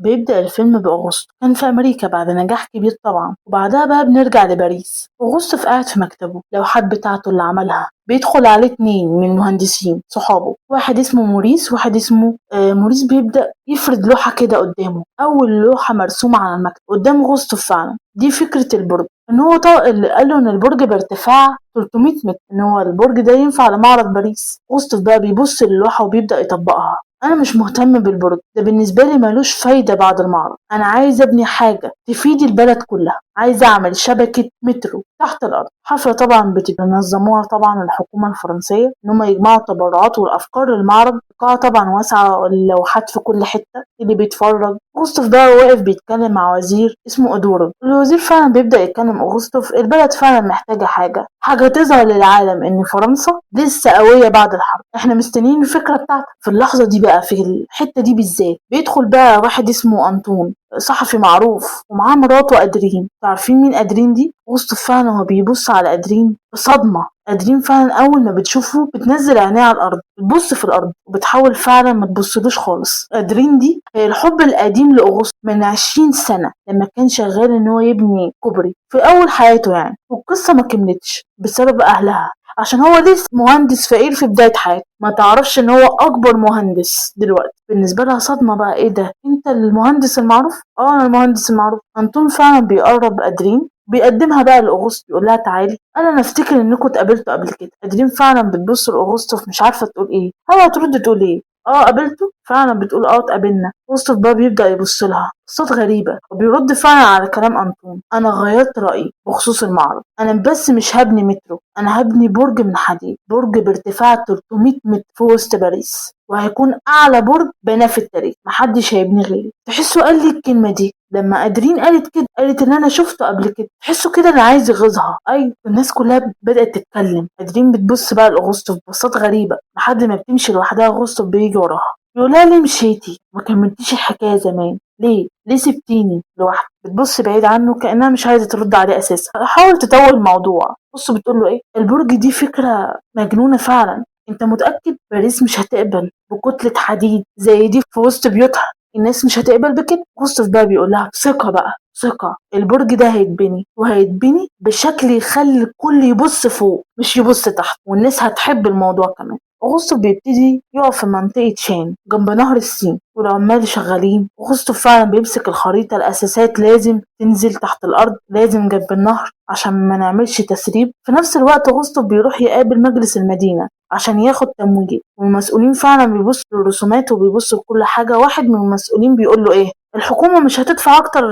بيبدأ الفيلم بأغسطس كان في أمريكا بعد نجاح كبير طبعا، وبعدها بقى بنرجع لباريس. أغسطس قاعد في مكتبه، اللوحات بتاعته اللي عملها بيدخل عليه اتنين من المهندسين صحابه، واحد اسمه موريس وواحد اسمه موريس. بيبدأ يفرد لوحة كده قدامه، أول لوحة مرسومة على المكتب قدام أغسطس. فعلا دي فكرة البرج، ان هو اللي قاله ان البرج بارتفاع 300 متر، ان هو البرج ده ينفع لمعرض باريس. أغسطس بقى بيبص للوحة وبيبدأ يطبقها. انا مش مهتم بالبرج ده، بالنسبه لي ملوش فايده بعد المعرض. انا عايز ابني حاجه تفيد البلد كلها، عايز اعمل شبكه مترو تحت الارض. حفله طبعا بتنظموها طبعا الحكومه الفرنسيه، ان هم يجمعوا التبرعات والافكار للمعرض. قاعه طبعا واسعه، اللوحات في كل حته، اللي بيتفرج. أغسطس ده واقف بيتكلم مع وزير اسمه أدورو. الوزير فعلا بيبدأ يتكلم أغسطس، البلد فعلا محتاجة حاجة تظهر للعالم إن فرنسا لسه قوية بعد الحرب. احنا مستنيين الفكرة بتاعتك. في اللحظة دي بقى، في الحتة دي بالذات، بيدخل بقى واحد اسمه أنطون، صحفي معروف، ومعاه مراته أدرين. عارفين مين أدرين دي؟ أغسطس فعلا هو بيبص على أدرين بصدمة. أدرين فعلا أول ما بتشوفه بتنزل عينيها على الأرض، بتبص في الأرض وبتحاول فعلا ما تبصلوش خالص. أدرين دي هي الحب القديم لأغسطس من 20 سنة، لما كان شغال إن هو يبني كوبري في أول حياته يعني. والقصة ما كملتش بسبب أهلها، عشان هو لسه مهندس فقير في بداية حياته، ما تعرفش ان هو اكبر مهندس دلوقتي. بالنسبة لها صدمة بقى، ايه ده، انت المهندس المعروف؟ اه انا المهندس المعروف. انطون فعلا بيقرب ادرين، بيقدمها بقى لاغسطس، بيقول لها تعالي انا نفتكر انكم اتقابلتوا قبل كده. ادرين فعلا بتبص لاغسطس مش عارفة تقول ايه. هل هترد تقول ايه؟ اه قابلته فعلا، بتقول اه اتقابلنا. اغسطس بقى بيبدأ يبص لها بصوت غريبة، وبيرد فعلا على كلام انطون. انا غيرت رأيي بخصوص المعرض، انا بس مش هبني مترو، انا هبني برج من حديد، برج بارتفاع 300 متر في وسط باريس، وهيكون اعلى برج بناه في التاريخ، محدش هيبني غيري. تحسه قال لي الكلمه دي لما ادرين قالت كده، قالت ان انا شفته قبل كده. تحسه كده اللي عايز يغيظها. ايوه الناس كلها بدات تتكلم. ادرين بتبص بقى لاغسطس ببساطه غريبه، لحد ما بتمشي لوحدها اغسطس بيجي وراها، يقولها ليه مشيتي ما كملتيش الحكايه زمان؟ ليه سبتيني لوحدي؟ بتبص بعيد عنه كأنها مش عايزة ترد عليه أساسا، حاول تطول الموضوع. بص بتقول له إيه، البرج دي فكرة مجنونة فعلا. أنت متأكد باريس مش هتقبل بكتلة حديد زي دي في وسط بيوتها؟ الناس مش هتقبل بكده. غصف بقى بيقول لها ثقة بقى، ثقة، البرج ده هيتبني، وهيتبني بشكل يخلي الكل يبص فوق مش يبص تحت، والناس هتحب الموضوع كمان. أغسطس بيبتدي يقف في منطقة شان جنب نهر السين، والعمال شغالين. أغسطس فعلا بيمسك الخريطة، الأساسات لازم تنزل تحت الأرض، لازم جنب النهر عشان ما نعملش تسريب. في نفس الوقت أغسطس بيروح يقابل مجلس المدينة عشان ياخد تمويل، والمسؤولين فعلا بيبصوا للرسومات وبيبصوا لكل حاجة. واحد من المسؤولين بيقول له إيه، الحكومة مش هتدفع أكتر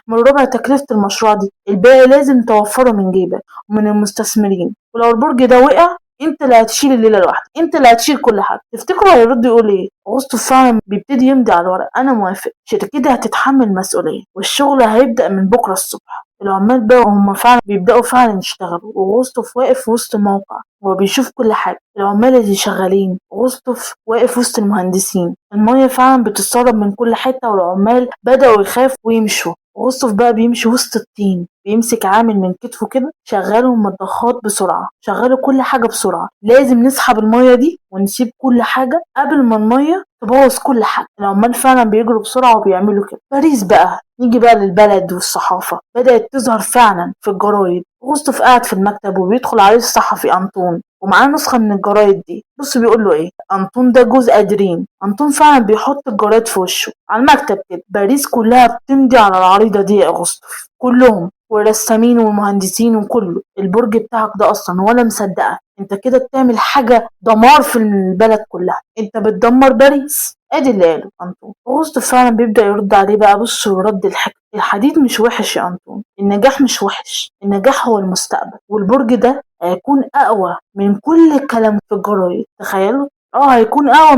من ربع تكلفة المشروع دي، الباقي لازم توفره من جيبك ومن المستثمرين، ولو البرج ده وقع انت اللي هتشيل الليله لوحدك، انت اللي هتشيل كل حاجه. تفتكروا هيرد يقول ايه؟ اغسطس فعلا بيبتدي يمضي على الورق، انا موافق، شركتي هتتحمل مسؤوليه، والشغل هيبدا من بكره الصبح. العمال بقى هم فعلا بيبداوا فعلا يشتغلوا، واغسطس واقف في وسط الموقع وبيشوف كل حاجه. العمال اللي شغالين، اغسطس واقف وسط المهندسين، الميه فعلا بتتسرب من كل حته، والعمال بداوا يخافوا ويمشوا. أغسطس بقى بيمشي وسط الطين، بيمسك عامل من كتفه كده، شغلوا المضخات بسرعة، شغلوا كل حاجة بسرعة، لازم نسحب المية دي ونسيب كل حاجة قبل ما المية تبوظ كل حاجة. العمال فعلا بيجروا بسرعة وبيعملوا كده. باريس بقى، نيجي بقى للبلد والصحافة، بدأت تظهر فعلا في الجرايد. أغسطس قاعد في المكتب وبيدخل عليه الصحفي أنطون ومعاه نسخة من الجرايد دي. بص بيقول له ايه، أنطون ده جوز أدرين. أنطون فعلا بيحط الجرايد في وشه على المكتب كده. باريس كلها بتمضي على العريضة دي يا أغسطس، كلهم، والرسامين والمهندسين وكله. البرج بتاعك ده أصلا ولا مصدقة، انت كده بتعمل حاجة دمار في البلد كلها، انت بتدمر باريس. ادي اللي قاله أنطون. أغسطس فعلا بيبدأ يرد عليه بقى، بص ورد الحكم، الحديد مش وحش يا أنطون، النجاح مش وحش، النجاح هو المستقبل، والبرج ده هيكون أقوى من كل الكلام في الجرايد. تخيلوا، هيكون اقوى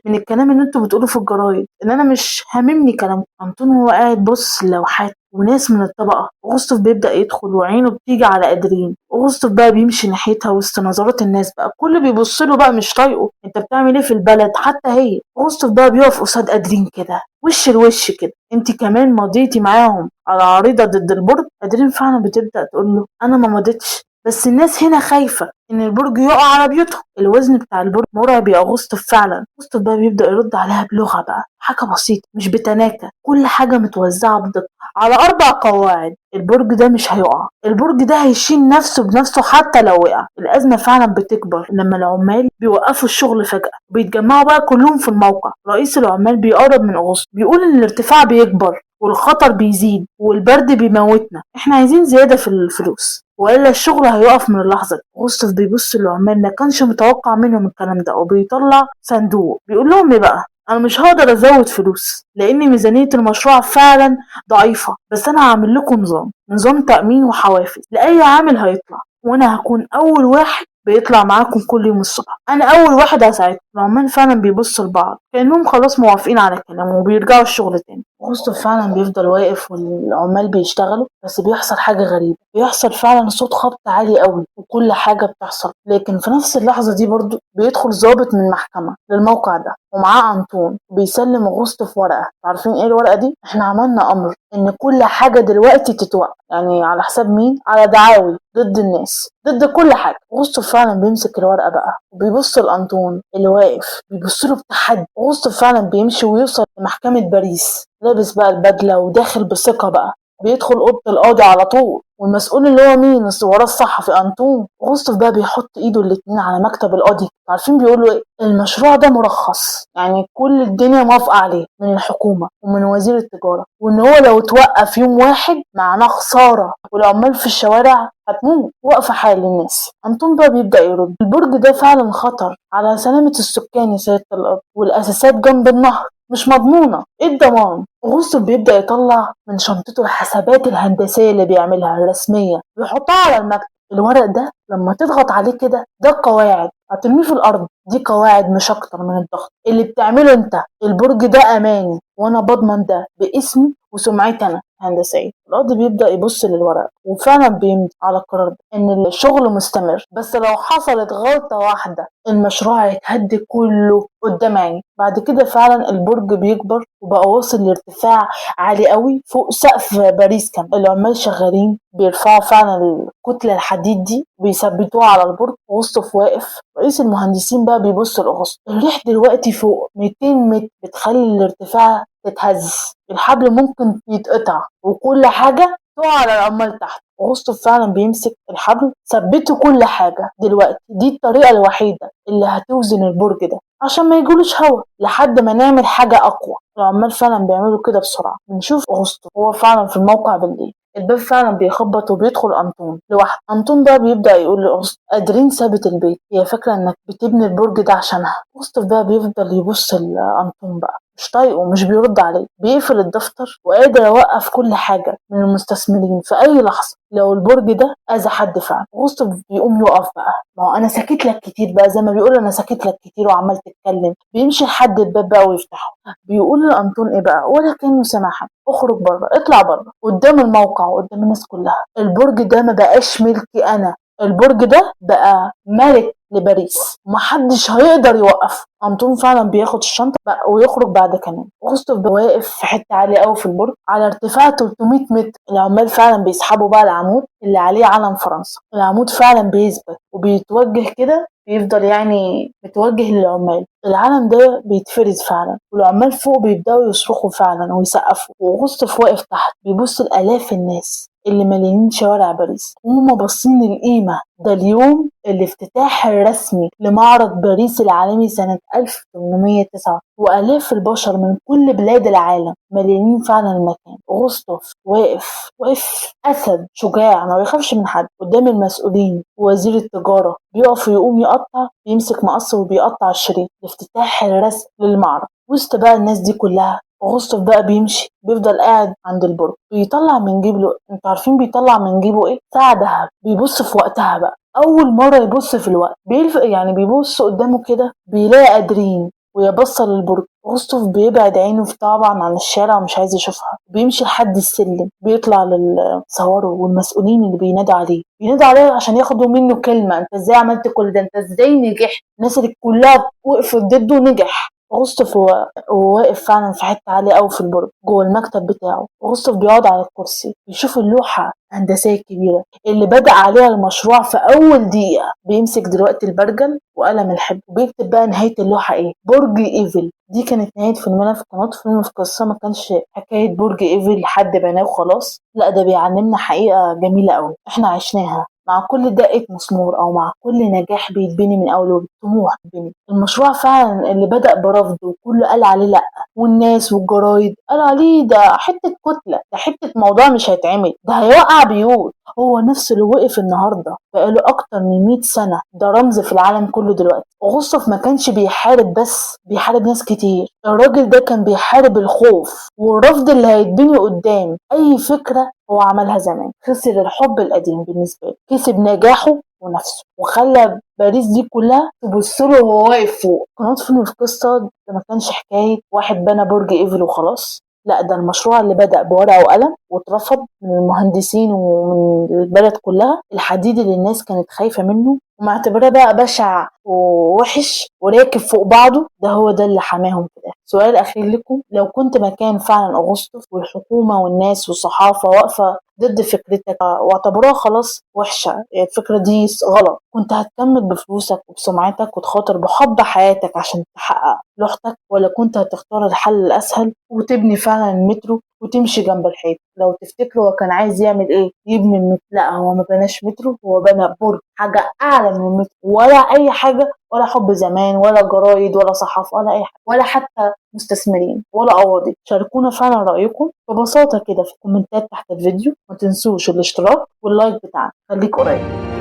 من الكلام اللي انتوا بتقولوه في الجرايد، ان انا مش هاممني كلام. انطون هو قاعد بص لوحات وناس من الطبقه. اغسطس بيبدا يدخل وعينه بتيجي على ادرين. اغسطس بقى بيمشي ناحيتها وسط نظرات الناس، بقى كل بيبص له بقى مش طايقه، انت بتعمل ايه في البلد؟ حتى هي اغسطس بقى بيقف قصاد ادرين كده وش لوش كده، انت كمان مضيتي معاهم على عريضه ضد البرج؟ ادرين فعلا بتبدا تقول له انا ما مضيتش، بس الناس هنا خايفة إن البرج يقع على بيوتهم. الوزن بتاع البرج مرعب يا أغسطس فعلا. أغسطس بقى بيبدأ يرد عليها بلغة بقى حاجة بسيطة مش بتناكة، كل حاجة متوزعة بدقة على 4 قواعد. البرج ده مش هيقع، البرج ده هيشيل نفسه بنفسه حتى لو وقع. الأزمة فعلا بتكبر لما العمال بيوقفوا الشغل فجأة، بيتجمعوا بقى كلهم في الموقع. رئيس العمال بيقرب من أغسطس، بيقول إن الارتفاع بيكبر والخطر بيزيد والبرد بيموتنا، احنا عايزين زيادة في الفلوس والا الشغل هيقف من اللحظة دي. أغسطس بيبص للعمال، ما كانش متوقع منهم الكلام ده، وبيطلع صندوق بيقول لهم ايه بقى، انا مش هقدر ازود فلوس لان ميزانية المشروع فعلا ضعيفة، بس انا هعمل لكم نظام تأمين وحوافز لأي عامل هيطلع، وانا هكون اول واحد بيطلع معاكم كل يوم الصبح، انا اول واحد هساعدكم. العمال فعلا بيبصوا لبعض كانهم خلاص موافقين على الكلام وبيرجعوا الشغل تاني. أغسطس فعلا بيفضل واقف والعمال بيشتغلوا، بس بيحصل حاجة غريبة، بيحصل فعلا صوت خبط عالي قوي وكل حاجة بتحصل. لكن في نفس اللحظة دي برضو بيدخل ضابط من المحكمة للموقع ده ومعاه أنطون، بيسلم أغسطس ورقة. عارفين ايه الورقة دي؟ احنا عملنا أمر إن كل حاجة دلوقتي تتوقف. يعني على حساب مين؟ على دعاوي ضد الناس، ضد كل حاجة. أغسطس فعلا بيمسك الورقة بقى وبيبص لأنطون اللي واقف، بيبص له بتحدي. أغسطس فعلا بيمشي ويوصل لمحكمة باريس، لابس بقى البدلة وداخل بثقة بقى، بيدخل أوضة القاضي على طول، والمسؤول اللي هو مين؟ وراه الصحفي أنطون. أغسطس بقى بيحط إيده الاتنين على مكتب القاضي. عارفين بيقولوا إيه؟ المشروع ده مرخص، يعني كل الدنيا موافقة عليه من الحكومة ومن وزير التجارة، وإن هو لو توقف يوم واحد معناه خسارة والعمال في الشوارع هتموت واقفة حال الناس. أنطون بقى بيبدأ يرد، البرج ده فعلا خطر على سلامة السكان يا سيادة القاضي، والأساسات جنب النهر مش مضمونة، ايه الضمان؟ أغسطس بيبدأ يطلع من شنطته الحسابات الهندسية اللي بيعملها الرسمية، بيحطها على المكتب. الورق ده لما تضغط عليه كده ده قواعد هترميه في الأرض، دي قواعد مش أكتر من الضغط اللي بتعمله أنت. البرج ده أماني وأنا بضمن ده باسمي وسمعتي أنا هندسية. القاضي بيبدأ يبص للورق وفعلا بيمضي على القرار ده إن الشغل مستمر، بس لو حصلت غلطة واحدة المشروع هيتهد كله قدام عيني. بعد كده فعلا البرج بيكبر وبقى واصل لارتفاع عالي قوي فوق سقف باريس. كان العمال شغالين بيرفعوا فعلا الكتلة الحديد دي ويثبتوها على البرج. أغسطس واقف. رئيس المهندسين بقى بيبص لأغسطس، الريح دلوقتي فوق 200 متر بتخلي الارتفاع تتهز، الحبل ممكن يتقطع وكل حاجة تقع على العمال تحت. أغسطس فعلا بيمسك الحبل، ثبتوا كل حاجة دلوقتي، دي الطريقة الوحيدة اللي هتوزن البرج ده عشان ما يجولوش هوا لحد ما نعمل حاجة أقوى. العمال فعلا بيعملوا كده بسرعة. بنشوف أغسطس هو فعلا في الموقع بالليل، الباب فعلا بيخبط وبيدخل أنطون لوحده. أنطون بقى بيبدأ يقول لأغسطس قادرين ثابت البيت، هي فاكرة إنك بتبني البرج ده عشانها. أغسطس بقى بيفضل يبص لأنطون بقى مش طايقه، مش بيرد عليه، بيقفل الدفتر وقادر أوقف كل حاجة من المستثمرين في أي لحظة لو البرج ده أذى حد فعلا. أغسطس بيقوم يقف بقى، ما هو أنا ساكت لك كتير بقى، زي ما بيقول أنا ساكت لك كتير وعمال تتكلم. بيمشي لحد الباب بقى ويفتحه، بيقول لأنطون إيه بقى ولا كأنه سمعها، اخرج بره، اطلع بره قدام الموقع وقدام الناس كلها. البرج ده ما بقاش ملكي انا، البرج ده بقى ملك لباريس ومحدش هيقدر يوقفه. أنطون فعلا بياخد الشنطة بقى ويخرج بعد كمان. أغسطس واقف في حتة عالية قوي في البرج على ارتفاع 300 متر. العمال فعلا بيسحبوا بقى العمود اللي عليه علم فرنسا، العمود فعلا بيثبت وبيتوجه كده، بيفضل يعني متوجه للعمال. العلم ده بيتفرز فعلا والعمال فوق بيبدأوا يصرخوا فعلا ويسقفوا، وأغسطس واقف تحت بيبص لآلاف الناس اللي مليانين شوارع باريس وهم باصين للقيمة. ده اليوم الافتتاح الرسمي لمعرض باريس العالمي سنة 1809، وآلاف البشر من كل بلاد العالم مليانين فعلا المكان. أغسطس واقف أسد شجاع ما بيخافش من حد قدام المسؤولين ووزير التجارة. بيقف ويقوم يقطع، بيمسك مقص وبيقطع الشريط الافتتاح الرسمي للمعرض وسط بقى الناس دي كلها. أغسطس بقى بيمشي، بيفضل قاعد عند البرج، بيطلع من جيبه، انتوا عارفين بيطلع من جيبه ايه؟ ساعة دهب. بيبص في وقتها بقى أول مرة يبص في الوقت، يعني بيبص قدامه كده بيلاقي قادرين ويبص للبرج. أغسطس بيبعد عينه طبعا عن الشارع ومش عايز يشوفها، بيمشي لحد السلم، بيطلع للصوره والمسؤولين اللي بينادوا عليه عشان ياخدوا منه كلمة، انت ازاي عملت كل ده، انت ازاي نجحت. الناس اللي كلها وقفت ضده نجح. أغسطس هو واقف فعلا في حتة عالية أوي في البرج جوه المكتب بتاعه. أغسطس بيقعد على الكرسي بيشوف اللوحة الهندسية الكبيرة اللي بدأ عليها المشروع في أول دقيقة. بيمسك دلوقتي البرجل وقلم الحبر وبيكتب بقى نهاية اللوحة إيه: برج إيفل. دي كانت نهاية فيلمنا في قناة فيلم في قصة. ما كانش حكاية برج إيفل حد بناه وخلاص، لا ده بيعلمنا حقيقة جميلة أوي إحنا عشناها. مع كل دقة مسمور أو مع كل نجاح بيتبني من أول وجديد طموح بيتبني. المشروع فعلا اللي بدأ برفض وكله قال عليه لأ، والناس والجرايد قالوا عليه ده حتة كتلة، ده حتة موضوع مش هيتعمل، ده هيوقع بيوت. هو نفسه اللي وقف النهاردة بقاله أكتر من 100 سنة، ده رمز في العالم كله دلوقتي. أغسطس ما كانش بيحارب بس، بيحارب ناس كتير. الراجل ده كان بيحارب الخوف والرفض اللي هيتبني قدام أي فكرة هو عملها زمان. خسر الحب القديم بالنسبة له، كسب نجاحه ونفسه، وخلى باريس دي كلها تبص له وهو واقف فوق. قناة فيلم في قصة ده ما كانش حكاية واحد بنى برج ايفل وخلاص، لا ده المشروع اللي بدأ بورقة وقلم واترفض من المهندسين ومن البلد كلها. الحديد اللي الناس كانت خايفة منه ومعتبراه بقى بشع ووحش وراكب فوق بعضه، ده هو ده اللي حماهم في الآخر. سؤال أخير لكم: لو كنت مكان فعلا أغسطس والحكومة والناس والصحافة واقفة ضد فكرتك واعتبروها خلاص وحشة، الفكرة دي غلط، كنت هتكمل بفلوسك وبسمعتك وتخاطر بحب حياتك عشان تحقق لوحدك، ولا كنت هتختار الحل الأسهل وتبني فعلا المترو وتمشي جنب الحيط؟ لو تفتكروا هو كان عايز يعمل ايه؟ يبني المترو. لا هو ما بناش مترو، هو بنى برج، حاجة أعلى من المترو. ولا أي حاجة، ولا حب زمان ولا جرايد ولا صحافة ولا أي حاجة، ولا حتى مستثمرين ولا قواضي. شاركونا فعلا رأيكم ببساطة كده في الكومنتات تحت الفيديو. ما تنسوش الاشتراك واللايك بتاعنا. خليك قريب.